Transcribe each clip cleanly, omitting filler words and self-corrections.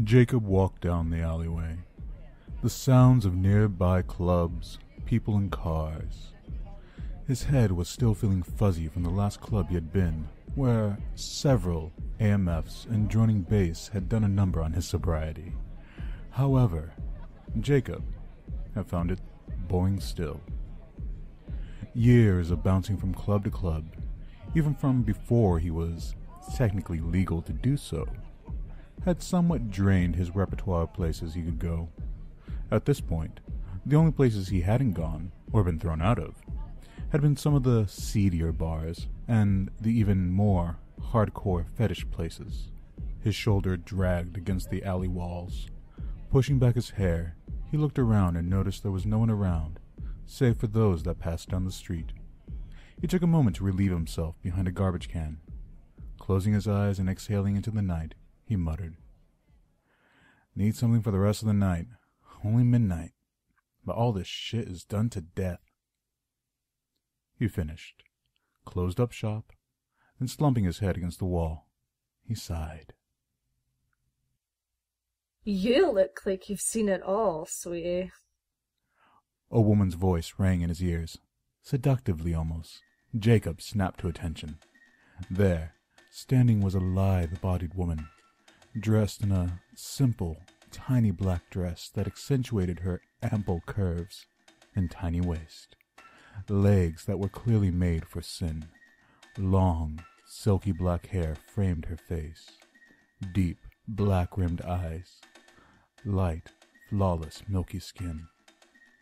Jacob walked down the alleyway. The sounds of nearby clubs, people and cars. His head was still feeling fuzzy from the last club he had been, where several AMFs and droning bass had done a number on his sobriety. However, Jacob had found it boring still. Years of bouncing from club to club, even from before he was technically legal to do so, had somewhat drained his repertoire of places he could go. At this point, the only places he hadn't gone, or been thrown out of, had been some of the seedier bars and the even more hardcore fetish places. His shoulder dragged against the alley walls. Pushing back his hair, he looked around and noticed there was no one around, save for those that passed down the street. He took a moment to relieve himself behind a garbage can. Closing his eyes and exhaling into the night, he muttered, "Need something for the rest of the night. Only midnight, but all this shit is done to death." He finished, closed up shop, and slumping his head against the wall, he sighed. "You look like you've seen it all, sweetie." A woman's voice rang in his ears, seductively almost. Jacob snapped to attention. There, standing, was a lithe-bodied woman, dressed in a simple, tiny black dress that accentuated her ample curves and tiny waist. Legs that were clearly made for sin. Long, silky black hair framed her face. Deep, black-rimmed eyes. Light, flawless, milky skin.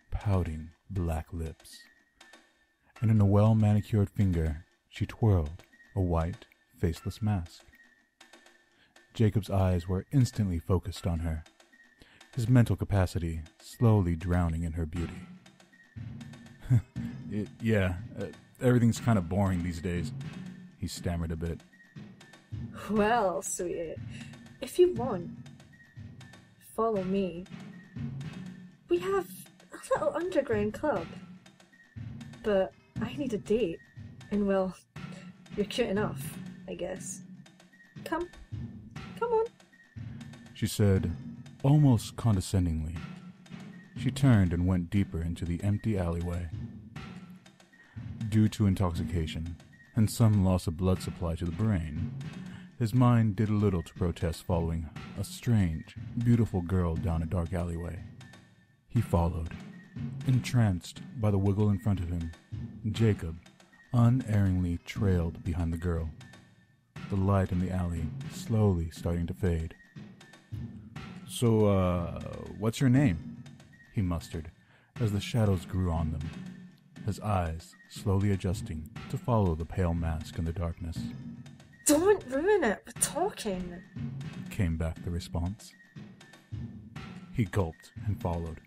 Pouting, black lips. And in a well-manicured finger, she twirled a white, faceless mask. Jacob's eyes were instantly focused on her, his mental capacity slowly drowning in her beauty. Everything's kind of boring these days, he stammered a bit. "Well, sweetie, if you want, follow me. We have a little underground club, but I need a date, and well, you're cute enough, I guess. Come on." She said, almost condescendingly. She turned and went deeper into the empty alleyway. Due to intoxication and some loss of blood supply to the brain, his mind did little to protest following a strange, beautiful girl down a dark alleyway. He followed, entranced by the wiggle in front of him. Jacob unerringly trailed behind the girl, the light in the alley slowly starting to fade. "So, what's your name?" he mustered as the shadows grew on them, his eyes slowly adjusting to follow the pale mask in the darkness. "Don't ruin it with talking," came back the response. He gulped and followed.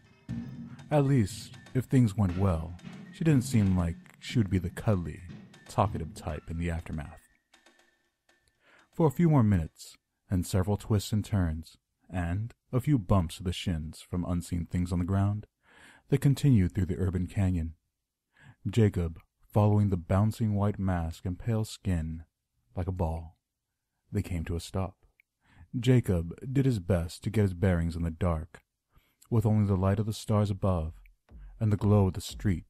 At least, if things went well, she didn't seem like she would be the cuddly, talkative type in the aftermath. For a few more minutes, and several twists and turns, and a few bumps to the shins from unseen things on the ground, they continued through the urban canyon. Jacob following the bouncing white mask and pale skin like a ball. They came to a stop. Jacob did his best to get his bearings in the dark, with only the light of the stars above and the glow of the street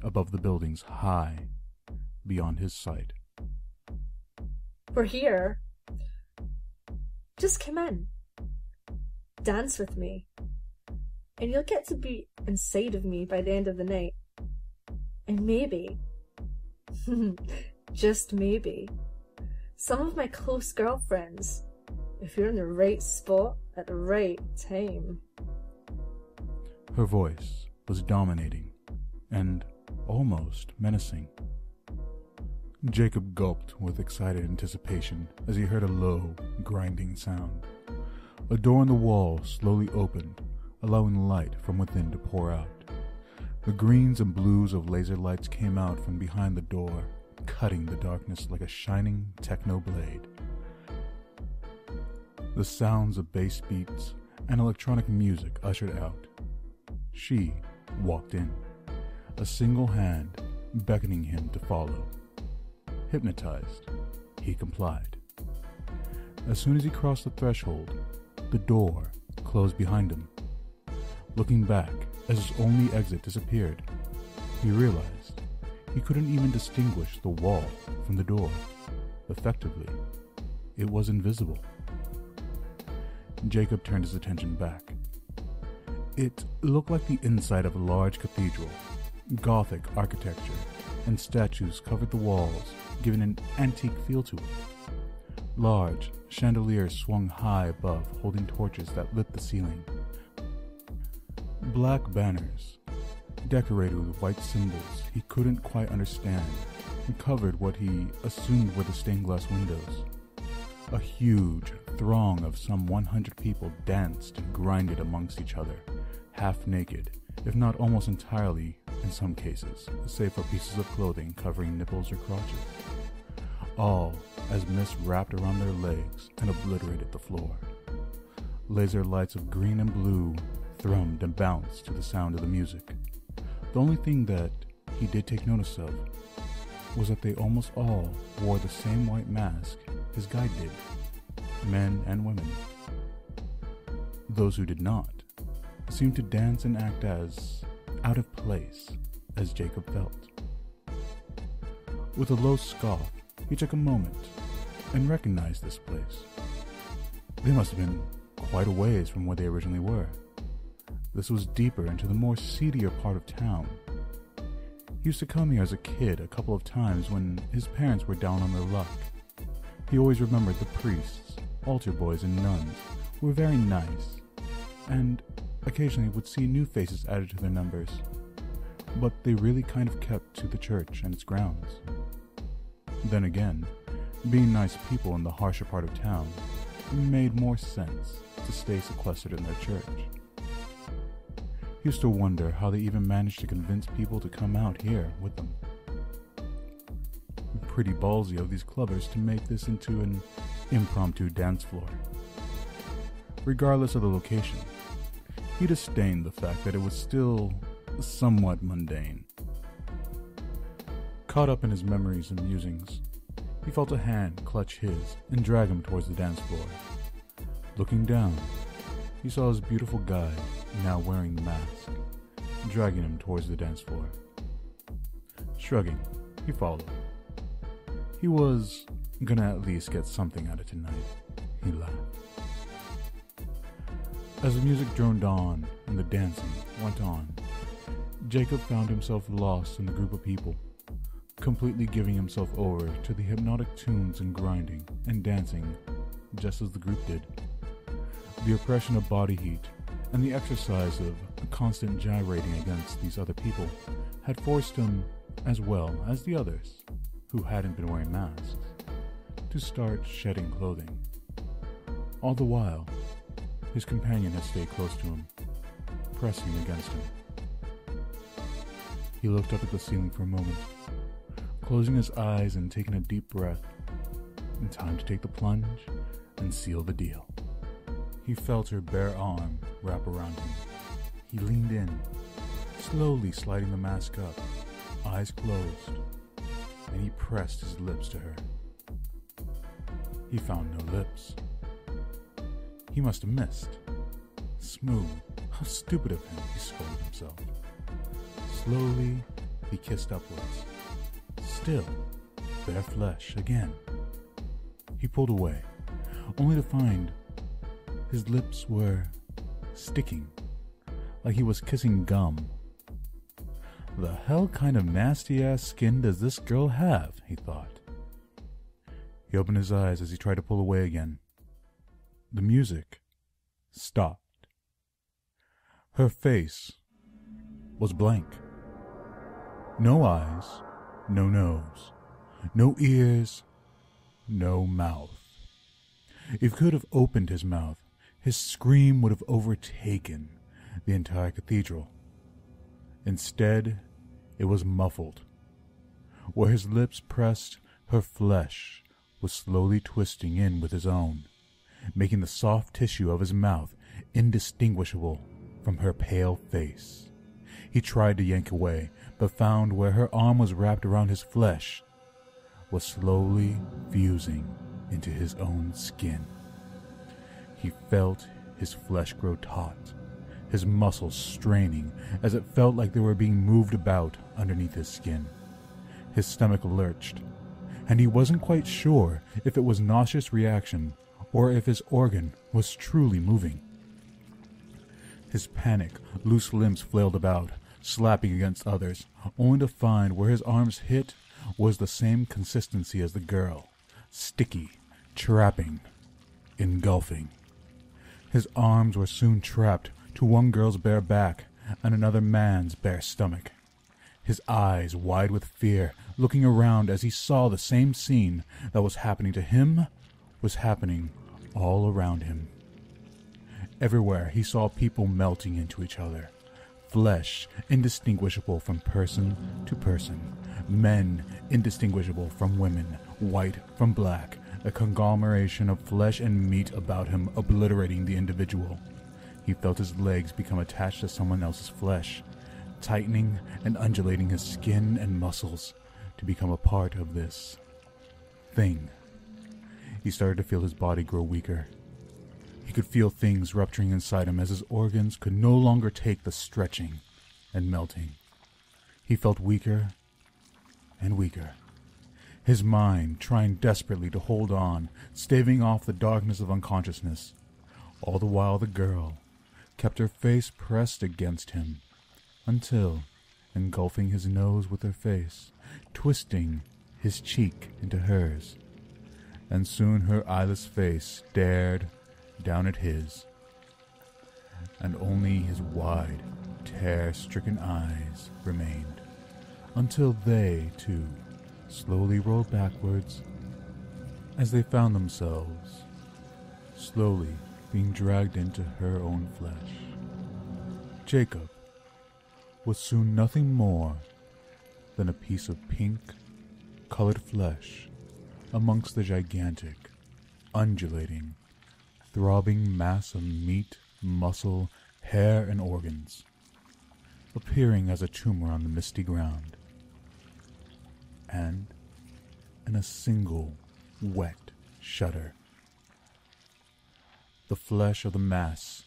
above the buildings high beyond his sight. "We're here. Just come in. Dance with me, and you'll get to be inside of me by the end of the night. And maybe, just maybe, some of my close girlfriends, if you're in the right spot at the right time." Her voice was dominating and almost menacing. Jacob gulped with excited anticipation as he heard a low, grinding sound. A door in the wall slowly opened, allowing light from within to pour out. The greens and blues of laser lights came out from behind the door, cutting the darkness like a shining techno blade. The sounds of bass beats and electronic music ushered out. She walked in, a single hand beckoning him to follow. Hypnotized, he complied. As soon as he crossed the threshold, The door closed behind him. Looking back, as his only exit disappeared, he realized he couldn't even distinguish the wall from the door. Effectively, it was invisible. Jacob turned his attention back. It looked like the inside of a large cathedral. Gothic architecture and statues covered the walls, giving an antique feel to it. Large chandeliers swung high above, holding torches that lit the ceiling. Black banners, decorated with white symbols he couldn't quite understand, covered what he assumed were the stained glass windows. A huge throng of some 100 people danced and grinded amongst each other, half naked, if not almost entirely in some cases, save for pieces of clothing covering nipples or crotches. All as mist wrapped around their legs and obliterated the floor. Laser lights of green and blue thrummed and bounced to the sound of the music. The only thing that he did take notice of was that they almost all wore the same white mask his guide did, men and women. Those who did not seemed to dance and act as out of place as Jacob felt. With a low scoff, he took a moment and recognized this place. They must have been quite a ways from where they originally were. This was deeper into the more seedier part of town. He used to come here as a kid a couple of times when his parents were down on their luck. He always remembered the priests, altar boys, and nuns who were very nice, and occasionally would see new faces added to their numbers, but they really kind of kept to the church and its grounds. Then again, being nice people in the harsher part of town made more sense to stay sequestered in their church. He used to wonder how they even managed to convince people to come out here with them. Pretty ballsy of these clubbers to make this into an impromptu dance floor. Regardless of the location, he disdained the fact that it was still somewhat mundane. Caught up in his memories and musings, he felt a hand clutch his and drag him towards the dance floor. Looking down, he saw his beautiful guide, now wearing the mask, dragging him towards the dance floor. Shrugging, he followed. He was gonna at least get something out of tonight, he laughed. As the music droned on and the dancing went on, Jacob found himself lost in the group of people, completely giving himself over to the hypnotic tunes and grinding and dancing, just as the group did. The oppression of body heat and the exercise of constant gyrating against these other people had forced him, as well as the others, who hadn't been wearing masks, to start shedding clothing. All the while, his companion had stayed close to him, pressing against him. He looked up at the ceiling for a moment, closing his eyes and taking a deep breath. In time to take the plunge and seal the deal. He felt her bare arm wrap around him. He leaned in, slowly sliding the mask up, eyes closed, and he pressed his lips to her. He found no lips. He must have missed. Smooth. How stupid of him, he scolded himself. Slowly, he kissed upwards. Still, bare flesh again. He pulled away, only to find his lips were sticking, like he was kissing gum. The hell kind of nasty-ass skin does this girl have, he thought. He opened his eyes as he tried to pull away again. The music stopped. Her face was blank. No eyes, no nose, no ears, no mouth. If he could have opened his mouth, his scream would have overtaken the entire cathedral. Instead, it was muffled. Where his lips pressed, her flesh was slowly twisting in with his own, making the soft tissue of his mouth indistinguishable from her pale face. He tried to yank away, but found where her arm was wrapped around his flesh was slowly fusing into his own skin. He felt his flesh grow taut, his muscles straining as it felt like they were being moved about underneath his skin. His stomach lurched, and he wasn't quite sure if it was nauseous reaction or if his organ was truly moving. His panic, loose limbs flailed about, slapping against others, only to find where his arms hit was the same consistency as the girl. Sticky, trapping, engulfing. His arms were soon trapped to one girl's bare back and another man's bare stomach. His eyes wide with fear, looking around as he saw the same scene that was happening to him was happening all around him. Everywhere he saw people melting into each other, flesh indistinguishable from person to person, men indistinguishable from women, white from black, a conglomeration of flesh and meat about him obliterating the individual. He felt his legs become attached to someone else's flesh, tightening and undulating his skin and muscles to become a part of this thing. He started to feel his body grow weaker. He could feel things rupturing inside him as his organs could no longer take the stretching and melting. He felt weaker and weaker, his mind trying desperately to hold on, staving off the darkness of unconsciousness. All the while the girl kept her face pressed against him, until, engulfing his nose with her face, twisting his cheek into hers, and soon her eyeless face stared down at his, and only his wide, tear-stricken eyes remained, until they, too, slowly rolled backwards as they found themselves slowly being dragged into her own flesh. Jacob was soon nothing more than a piece of pink-colored flesh amongst the gigantic, undulating, throbbing mass of meat, muscle, hair, and organs, appearing as a tumor on the misty ground. And in a single wet shudder, the flesh of the mass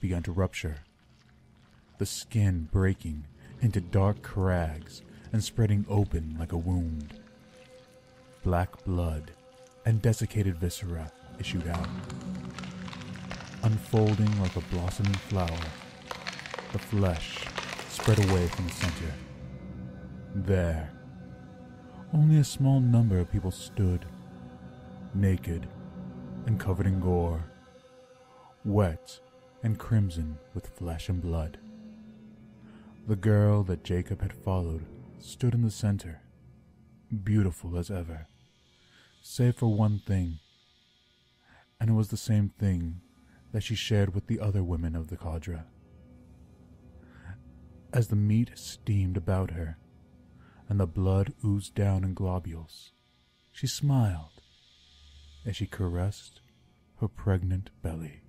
began to rupture, the skin breaking into dark crags and spreading open like a wound. Black blood and desiccated viscera issued out. Unfolding like a blossoming flower, the flesh spread away from the center. There, only a small number of people stood, naked and covered in gore, wet and crimson with flesh and blood. The girl that Jacob had followed stood in the center, beautiful as ever, save for one thing, and it was the same thing that she shared with the other women of the cadre. As the meat steamed about her, and the blood oozed down in globules, she smiled as she caressed her pregnant belly.